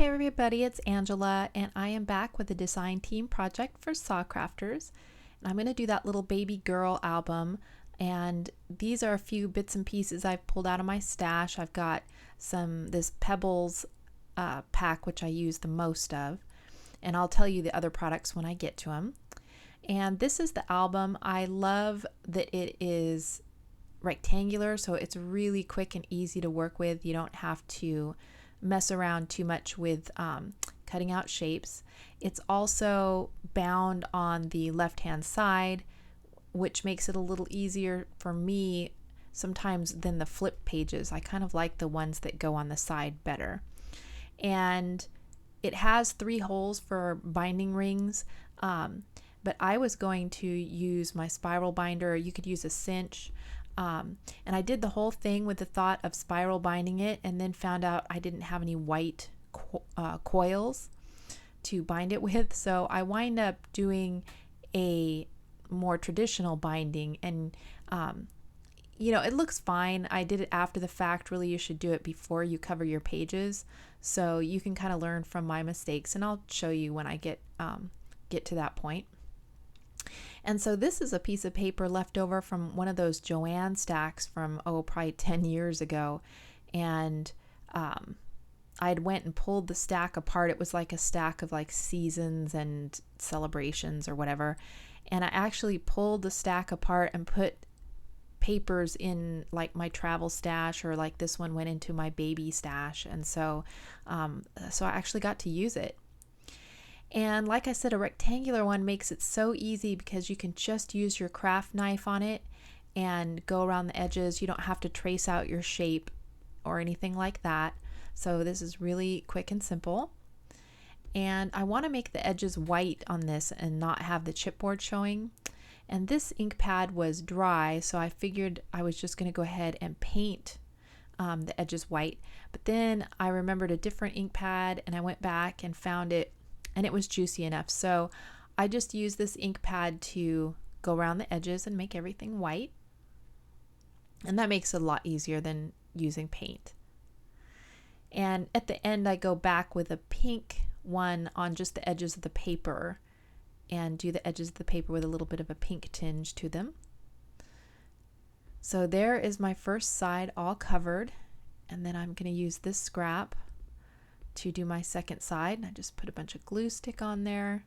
Hey everybody, it's Angela and I am back with a design team project for SaCrafters. And I'm going to do that little baby girl album, and these are a few bits and pieces I've pulled out of my stash. I've got this Pebbles pack, which I use the most of, and I'll tell you the other products when I get to them. And this is the album. I love that it is rectangular, so it's really quick and easy to work with. You don't have to mess around too much with cutting out shapes. It's also bound on the left hand side, which makes it a little easier for me sometimes than the flip pages. I kind of like the ones that go on the side better. And it has 3 holes for binding rings, but I was going to use my spiral binder. You could use a cinch. And I did the whole thing with the thought of spiral binding it, and then found out I didn't have any white coils to bind it with. So I wind up doing a more traditional binding, and it looks fine. I did it after the fact. Really, you should do it before you cover your pages, so you can kind of learn from my mistakes, and I'll show you when I get to that point. And so this is a piece of paper left over from one of those Joanne stacks from, probably 10 years ago. And I'd went and pulled the stack apart. It was like a stack of like seasons and celebrations or whatever. And I actually pulled the stack apart and put papers in like my travel stash, or like this one went into my baby stash. And so I actually got to use it. And like I said, a rectangular one makes it so easy because you can just use your craft knife on it and go around the edges. You don't have to trace out your shape or anything like that. So this is really quick and simple. And I want to make the edges white on this and not have the chipboard showing. And this ink pad was dry, so I figured I was just going to go ahead and paint the edges white. But then I remembered a different ink pad, and I went back and found it, and it was juicy enough. So I just used this ink pad to go around the edges and make everything white. And that makes it a lot easier than using paint. And at the end, I go back with a pink one on just the edges of the paper and do the edges of the paper with a little bit of a pink tinge to them. So there is my first side all covered. And then I'm going to use this scrap to do my second side. I just put a bunch of glue stick on there,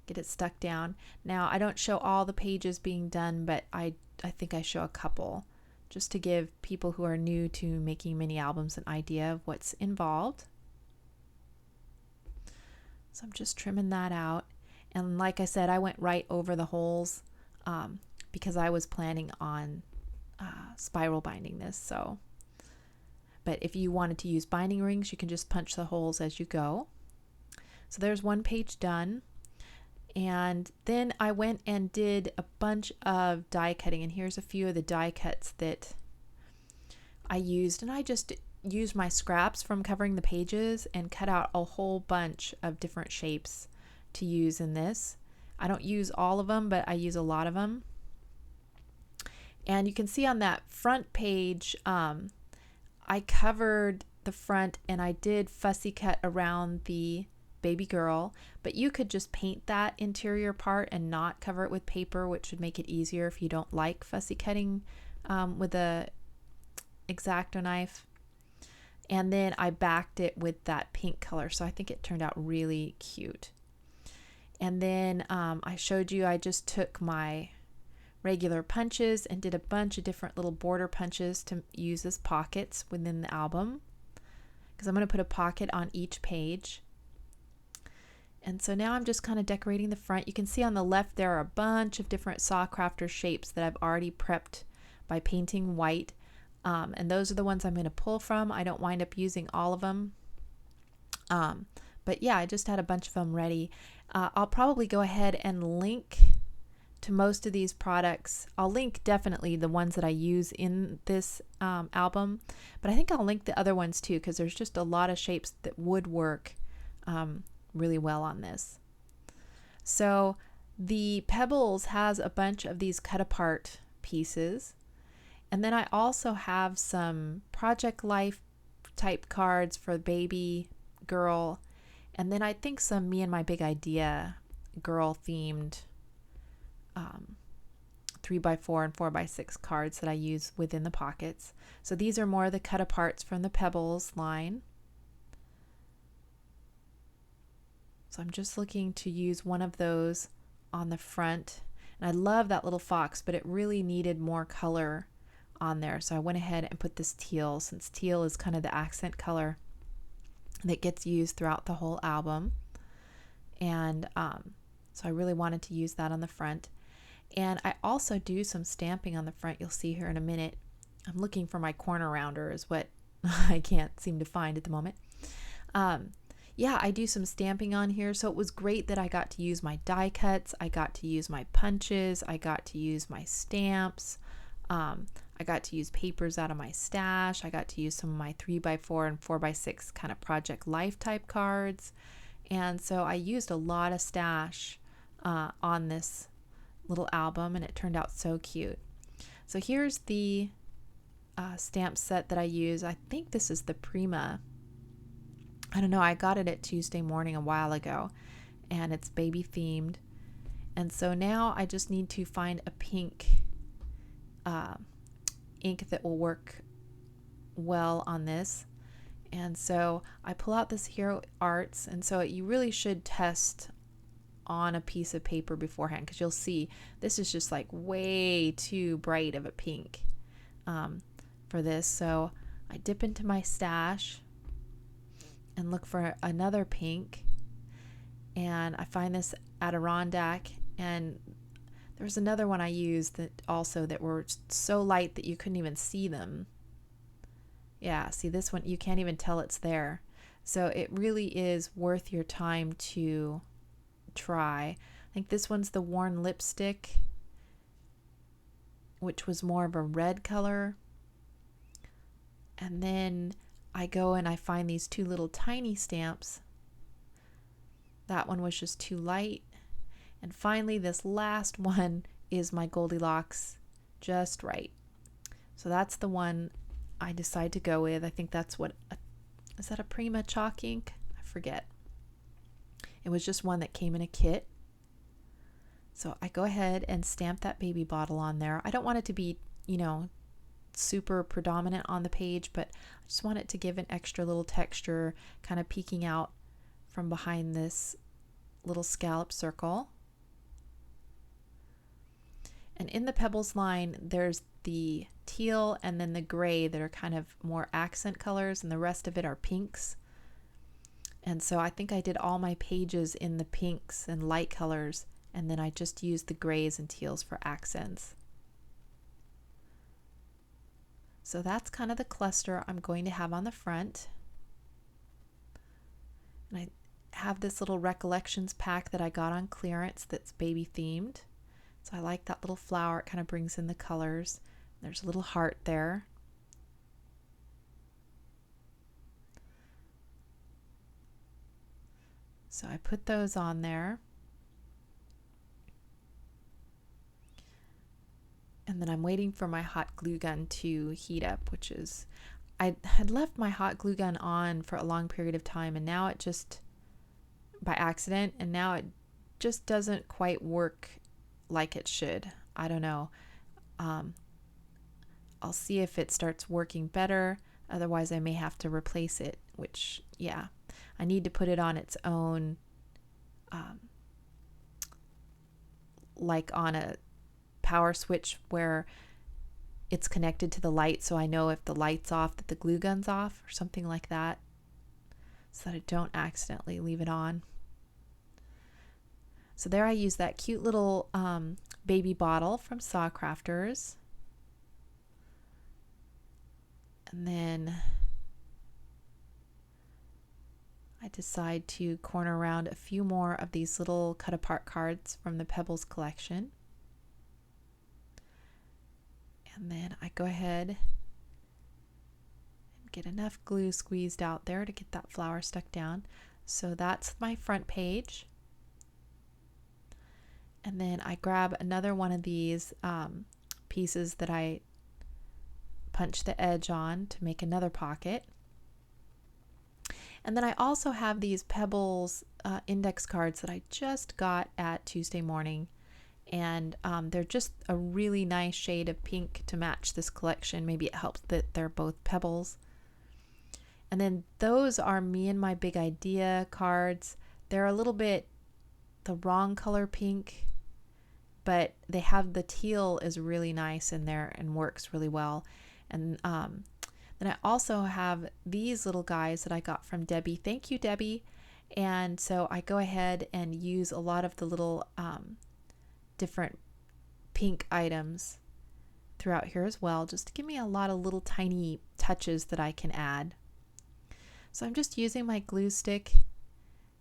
get it stuck down. Now I don't show all the pages being done, but I think I show a couple, just to give people who are new to making mini albums an idea of what's involved. So I'm just trimming that out. And like I said, I went right over the holes because I was planning on spiral binding this. But if you wanted to use binding rings, you can just punch the holes as you go. So there's one page done. And then I went and did a bunch of die cutting. And here's a few of the die cuts that I used. And I just used my scraps from covering the pages and cut out a whole bunch of different shapes to use in this. I don't use all of them, but I use a lot of them. And you can see on that front page, I covered the front and I did fussy cut around the baby girl, but you could just paint that interior part and not cover it with paper, which would make it easier if you don't like fussy cutting with a X-Acto knife. And then I backed it with that pink color, so I think it turned out really cute. And then I showed you I just took my regular punches and did a bunch of different little border punches to use as pockets within the album, because I'm going to put a pocket on each page. And so now I'm just kind of decorating the front. You can see on the left there are a bunch of different SaCrafters shapes that I've already prepped by painting white, and those are the ones I'm going to pull from. I don't wind up using all of them, but yeah, I just had a bunch of them ready. I'll probably go ahead and link to most of these products. I'll link definitely the ones that I use in this album, but I think I'll link the other ones too, because there's just a lot of shapes that would work really well on this. So the Pebbles has a bunch of these cut apart pieces, and then I also have some Project Life type cards for baby girl, and then I think some Me and My Big Idea girl themed 3x4 and 4x6 cards that I use within the pockets. So these are more the cut aparts from the Pebbles line. So I'm just looking to use one of those on the front. And I love that little fox, but it really needed more color on there. So I went ahead and put this teal, since teal is kind of the accent color that gets used throughout the whole album. And so I really wanted to use that on the front. And I also do some stamping on the front. You'll see here in a minute. I'm looking for my corner rounder is what I can't seem to find at the moment. Yeah, I do some stamping on here. So it was great that I got to use my die cuts. I got to use my punches. I got to use my stamps. I got to use papers out of my stash. I got to use some of my 3x4 and 4x6 kind of Project Life type cards. And so I used a lot of stash on this little album, and it turned out so cute. So here's the stamp set that I use. I think this is the Prima. I don't know, I got it at Tuesday Morning a while ago, and it's baby themed. And so now I just need to find a pink ink that will work well on this. And so I pull out this Hero Arts, and so you really should test on a piece of paper beforehand, because you'll see this is just like way too bright of a pink for this. So I dip into my stash and look for another pink, and I find this Adirondack, and there was another one I used that also that were so light that you couldn't even see them. Yeah, see this one, you can't even tell it's there. So it really is worth your time to try. I think this one's the Worn Lipstick, which was more of a red color. And then I go and I find these two little tiny stamps. That one was just too light. And finally, this last one is my Goldilocks Just Right. So that's the one I decide to go with. I think that's what, is that a Prima chalk ink? I forget. It was just one that came in a kit. So I go ahead and stamp that baby bottle on there. I don't want it to be, super predominant on the page, but I just want it to give an extra little texture, kind of peeking out from behind this little scallop circle. And in the Pebbles line, there's the teal and then the gray that are kind of more accent colors, and the rest of it are pinks. And so I think I did all my pages in the pinks and light colors, and then I just used the grays and teals for accents. So that's kind of the cluster I'm going to have on the front. And I have this little Recollections pack that I got on clearance that's baby themed. So I like that little flower. It kind of brings in the colors. There's a little heart there. So I put those on there. And then I'm waiting for my hot glue gun to heat up, which is, I had left my hot glue gun on for a long period of time, and now it just, by accident, and now it just doesn't quite work like it should. I don't know. I'll see if it starts working better. Otherwise, I may have to replace it, which, yeah, I need to put it on its own, like on a power switch where it's connected to the light, so I know if the light's off that the glue gun's off or something like that, so that I don't accidentally leave it on. So there I use that cute little baby bottle from SaCrafters. And then I decide to corner around a few more of these little cut apart cards from the Pebbles collection. And then I go ahead and get enough glue squeezed out there to get that flower stuck down. So that's my front page. And then I grab another one of these pieces that I punch the edge on to make another pocket. And then I also have these Pebbles index cards that I just got at Tuesday morning. And they're just a really nice shade of pink to match this collection. Maybe it helps that they're both Pebbles. And then those are me and my big idea cards. They're a little bit the wrong color pink, but they have the teal is really nice in there and works really well. And then I also have these little guys that I got from Debbie. Thank you, Debbie. And so I go ahead and use a lot of the little different pink items throughout here as well, just to give me a lot of little tiny touches that I can add. So I'm just using my glue stick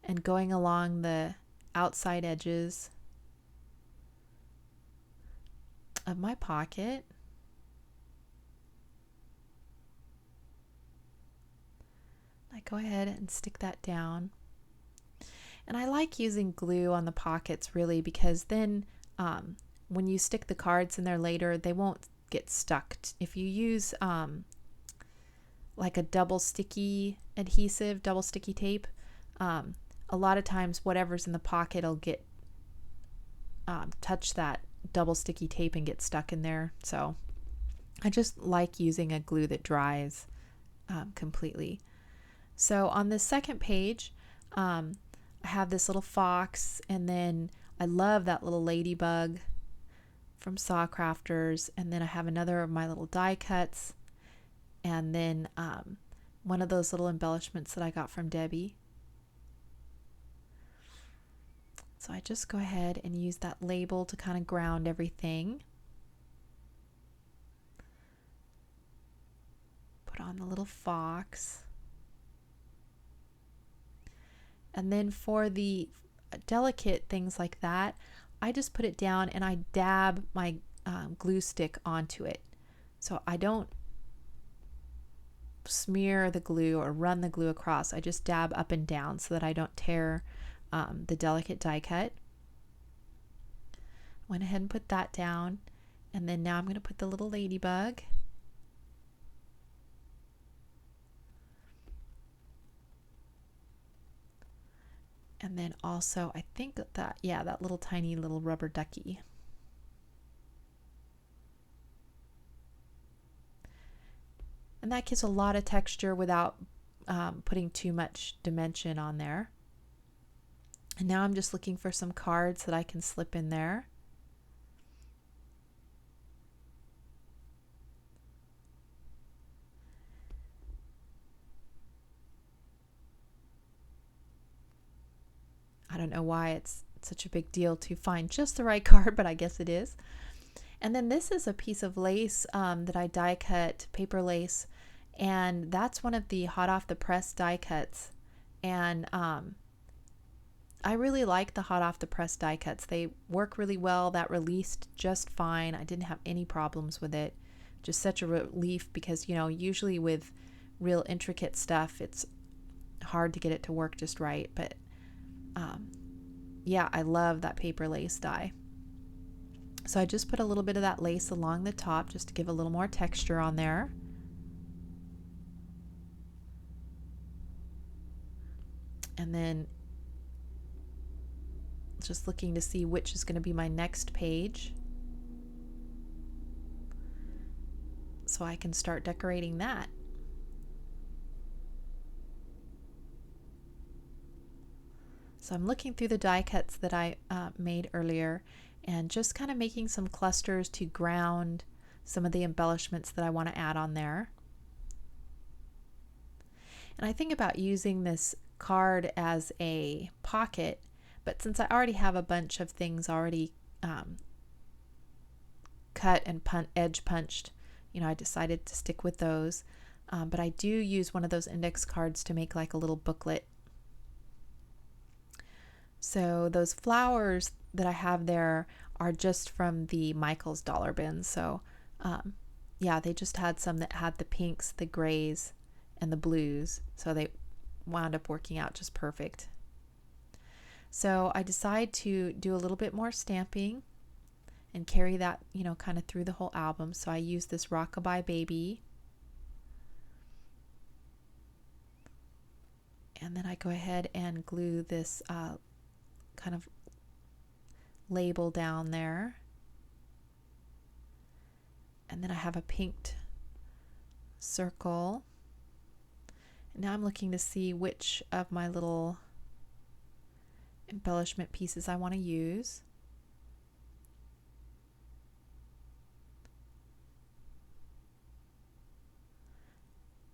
and going along the outside edges of my pocket. I go ahead and stick that down. And I like using glue on the pockets really, because then when you stick the cards in there later, they won't get stuck. If you use like a double sticky adhesive, double sticky tape, a lot of times whatever's in the pocket will get touch that double sticky tape and get stuck in there. So I just like using a glue that dries completely. So on the second page, I have this little fox, and then I love that little ladybug from SaCrafters, and then I have another of my little die cuts, and then one of those little embellishments that I got from Debbie. So I just go ahead and use that label to kind of ground everything. Put on the little fox. And then for the delicate things like that, I just put it down and I dab my glue stick onto it. So I don't smear the glue or run the glue across. I just dab up and down so that I don't tear the delicate die cut. Went ahead and put that down, and then now I'm going to put the little ladybug. And then also I think that, yeah, that little tiny little rubber ducky. And that gives a lot of texture without putting too much dimension on there. And now I'm just looking for some cards that I can slip in there. I don't know why it's such a big deal to find just the right card, but I guess it is. And then this is a piece of lace that I die cut, paper lace, and that's one of the hot off the press die cuts. And I really like the hot off the press die cuts. They work really well. That released just fine. I didn't have any problems with it. Just such a relief, because, you know, usually with real intricate stuff, it's hard to get it to work just right. But yeah, I love that paper lace die. So I just put a little bit of that lace along the top just to give a little more texture on there. And then just looking to see which is going to be my next page, so I can start decorating that. So I'm looking through the die cuts that I made earlier, and just kind of making some clusters to ground some of the embellishments that I want to add on there. And I think about using this card as a pocket, but since I already have a bunch of things already cut and edge punched, you know, I decided to stick with those. But I do use one of those index cards to make like a little booklet. So those flowers that I have there are just from the Michael's dollar bin. So yeah, they just had some that had the pinks, the grays, and the blues. So they wound up working out just perfect. So I decide to do a little bit more stamping and carry that, you know, kind of through the whole album. So I use this Rockabye Baby. And then I go ahead and glue this kind of label down there. And then I have a pinked circle. And now I'm looking to see which of my little embellishment pieces I want to use.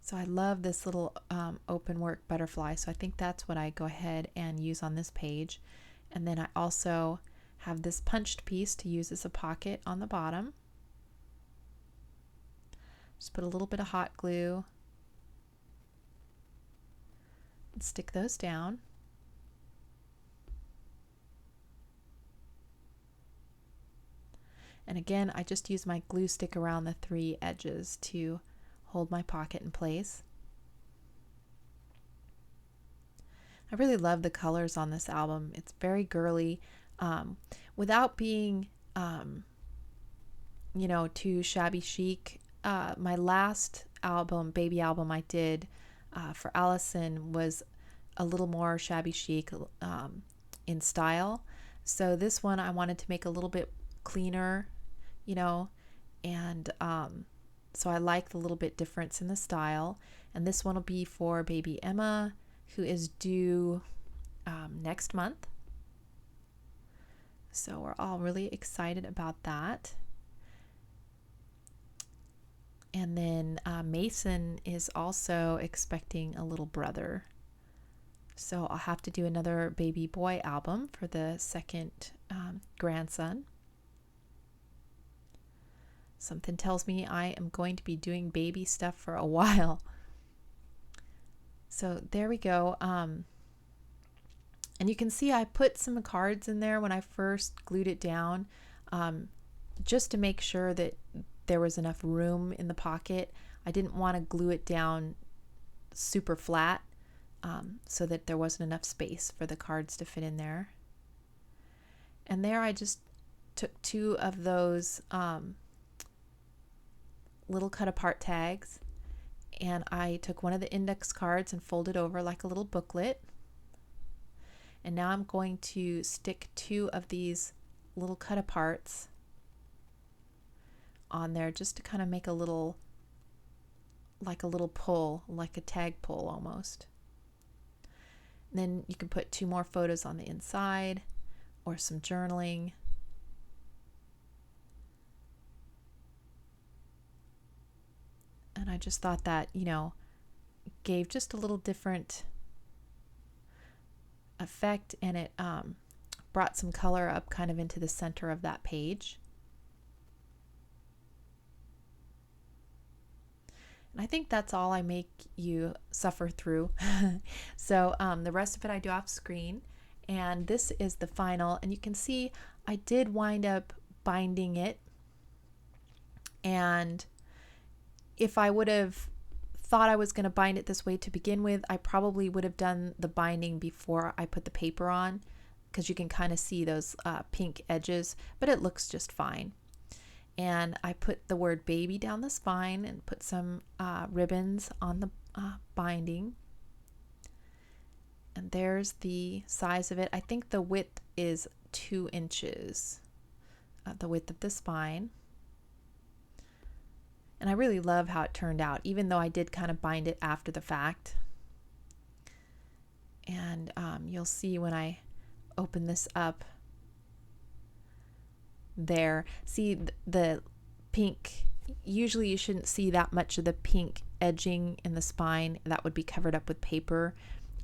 So I love this little open work butterfly, so I think that's what I go ahead and use on this page. And then I also have this punched piece to use as a pocket on the bottom. Just put a little bit of hot glue and stick those down. And again, I just use my glue stick around the 3 edges to hold my pocket in place. I really love the colors on this album. It's very girly, without being, you know, too shabby chic. My last album, baby album I did for Allison was a little more shabby chic in style. So this one I wanted to make a little bit cleaner, you know, and so I like the little bit difference in the style. And this one will be for baby Emma, who is due next month. So we're all really excited about that. And then Mason is also expecting a little brother. So I'll have to do another baby boy album for the second grandson. Something tells me I am going to be doing baby stuff for a while. So there we go. And you can see I put some cards in there when I first glued it down, just to make sure that there was enough room in the pocket. I didn't want to glue it down super flat, so that there wasn't enough space for the cards to fit in there. And there I just took 2 of those little cut apart tags, and I took one of the index cards and folded over like a little booklet. And now I'm going to stick 2 of these little cut aparts on there just to kind of make a little, like a little pull, like a tag pull almost. And then you can put 2 more photos on the inside or some journaling. And I just thought that, you know, gave just a little different effect, and it brought some color up kind of into the center of that page. And I think that's all I make you suffer through. So the rest of it I do off screen. And this is the final. And you can see I did wind up binding it. And if I would have thought I was going to bind it this way to begin with, I probably would have done the binding before I put the paper on, because you can kind of see those pink edges, but it looks just fine. And I put the word baby down the spine and put some ribbons on the binding. And there's the size of it. I think the width is 2 inches, the width of the spine. And I really love how it turned out, even though I did kind of bind it after the fact. And you'll see when I open this up there. See the pink, usually you shouldn't see that much of the pink edging in the spine. That would be covered up with paper.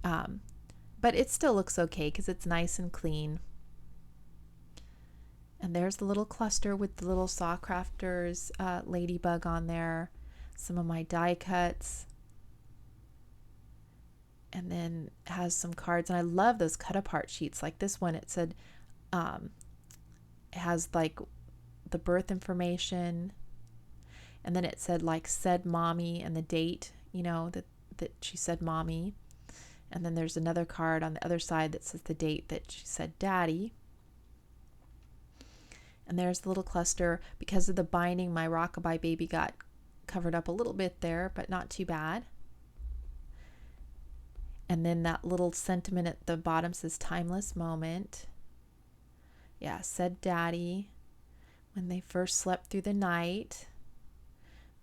But it still looks okay because it's nice and clean. And there's the little cluster with the little SaCrafters ladybug on there. Some of my die cuts. And then has some cards. And I love those cut apart sheets. Like this one, it said, it has like the birth information. And then it said like said mommy and the date, you know, that she said mommy. And then there's another card on the other side that says the date that she said daddy. And there's the little cluster. Because of the binding, my Rockabye baby got covered up a little bit there, but not too bad. And then that little sentiment at the bottom says timeless moment. Yeah, said daddy when they first slept through the night,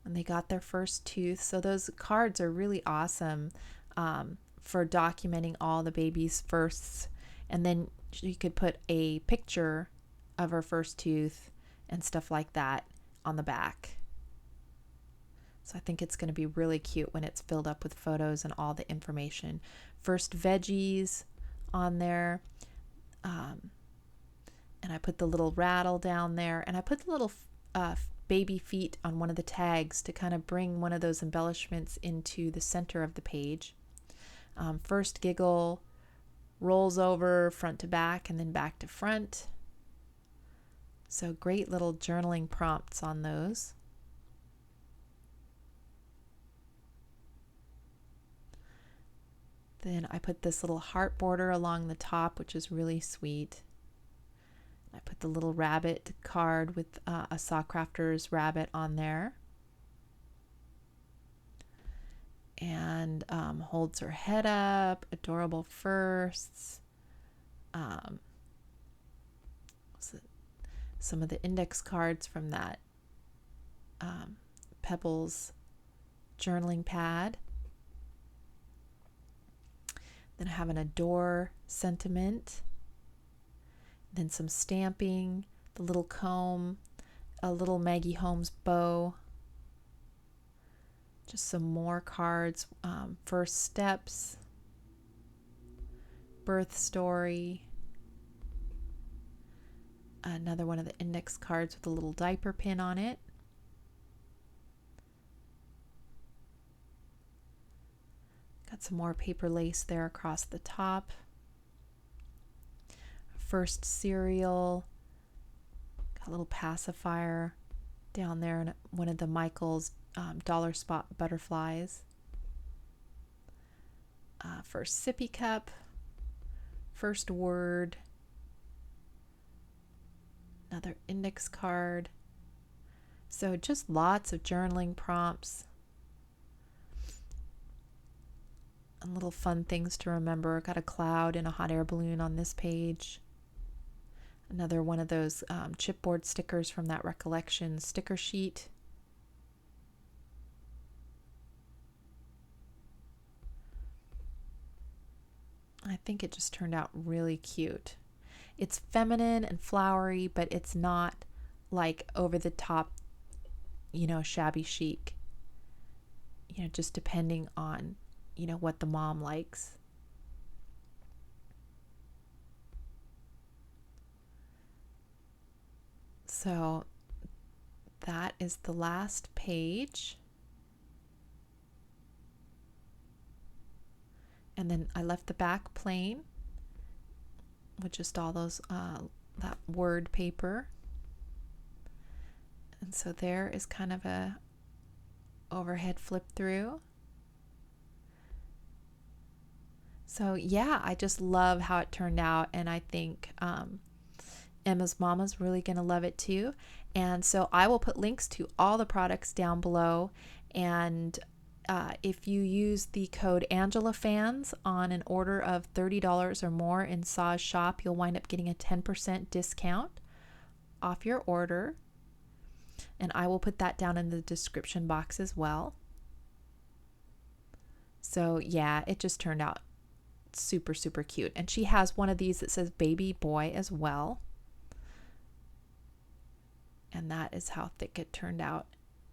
when they got their first tooth. So those cards are really awesome for documenting all the baby's firsts. And then you could put a picture of her first tooth and stuff like that on the back. So I think it's going to be really cute when it's filled up with photos and all the information. First veggies on there. And I put the little rattle down there. And I put the little baby feet on one of the tags to kind of bring one of those embellishments into the center of the page. First giggle, rolls over front to back and then back to front. So great little journaling prompts on those. Then I put this little heart border along the top, which is really sweet. I put the little rabbit card with a SaCrafters rabbit on there. And holds her head up, adorable firsts. Some of the index cards from that Pebbles journaling pad. Then I have an adore sentiment. Then some stamping, the little comb, a little Maggie Holmes bow. Just some more cards. First steps, birth story. Another one of the index cards with a little diaper pin on it. Got some more paper lace there across the top. First cereal. Got a little pacifier down there and one of the Michael's dollar spot butterflies. First sippy cup. First word. Another index card. So just lots of journaling prompts and little fun things to remember. Got a cloud and a hot air balloon on this page. Another one of those chipboard stickers from that recollection sticker sheet. I think it just turned out really cute. It's feminine and flowery, but it's not like over the top, shabby chic. Just depending on, what the mom likes. So that is the last page. And then I left the back plain with just all those that word paper. And so there is kind of a overhead flip through. So yeah, I just love how it turned out, and I think Emma's mama's really going to love it too. And so I will put links to all the products down below, and if you use the code AngelaFans on an order of $30 or more in Sa's shop, you'll wind up getting a 10% discount off your order. And I will put that down in the description box as well. So yeah, it just turned out super, super cute. And she has one of these that says baby boy as well. And that is how thick it turned out.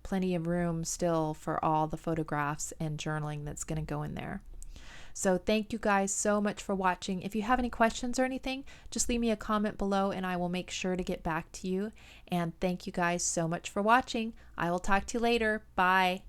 Plenty of room still for all the photographs and journaling that's going to go in there. So thank you guys so much for watching. If you have any questions or anything, just leave me a comment below and I will make sure to get back to you. And thank you guys so much for watching. I will talk to you later. Bye.